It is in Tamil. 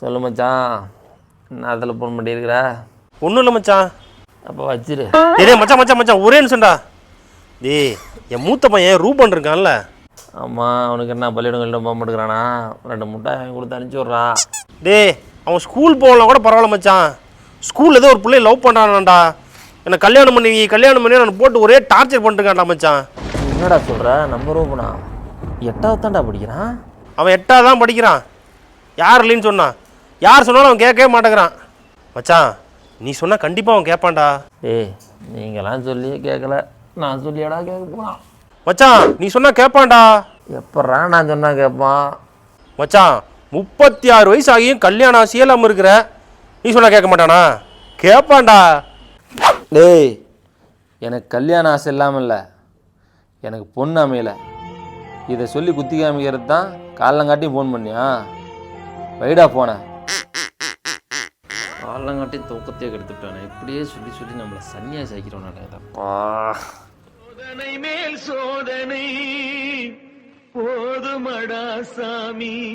சொல்லு மச்சான், என்ன அதில் ஃபோன் பண்ணியிருக்கிற? ஒன்றும் இல்லை மச்சான். அப்போ வச்சிரு. டேய் மச்சான் மச்சான் மச்சான் ஒரே நிமிஷம்டா. டேய் என் மூத்த பையன் ரூபன் இருக்கான்ல. ஆமாம், அவனுக்கு என்ன பள்ளியிடங்கள்ட்ட போக மாட்டேங்கிறானா? 2 முட்டாய் வாங்கி கொடுத்து அனுப்பிச்சி விட்றா. டேய் அவன் ஸ்கூல் போகலாம் கூட பரவாயில்ல மச்சான். ஸ்கூலில் ஏதோ ஒரு பிள்ளைய லவ் பண்ணுறானாண்டா. என்னை கல்யாணம் பண்ணி நான் போட்டு ஒரே டார்ச்சர் பண்ணிட்டுருக்கான்டா மச்சான். என்னடா சொல்கிற? நம்ம ரூபனா 8வது தான்டா படிக்கிறான். அவன் 8வது தான் படிக்கிறான். யார் இல்லைன்னு சொன்னான்? யார் சொன்னாலும் அவன் கேட்கவே மாட்டேங்கிறான் மச்சான். நீ சொன்னால் கண்டிப்பாக அவன் கேட்பான்டா. ஏய், நீங்களாம் சொல்லியே கேட்கல, நான் சொல்லியாடா கேட்க போனான். மச்சான் நீ சொன்னால் கேட்பான்டா. எப்பட்றா நான் சொன்னால் கேட்பான்? மச்சான் 36 வயசு ஆகியும் கல்யாணம் ஆசையே இல்லாமல் இருக்கிற. நீ சொன்னால் கேட்க மாட்டானா? கேட்பான்டா. டேய், எனக்கு கல்யாண ஆசை இல்லாமல் இல்லை, எனக்கு பொண்ணு அமையலை. இதை சொல்லி குத்தி காமிக்கிறது தான் காலங்காட்டியும் ஃபோன் பண்ணியா? வைடா போனேன். காலங்காட்டி தூக்கத்தையே கெடுத்துட்டானே. இப்படியே சொல்லி சொல்லி நம்மளை சன்னியாசி ஆக்கிறோம். சோதனை மேல் சோதனை போதுமடா சாமி.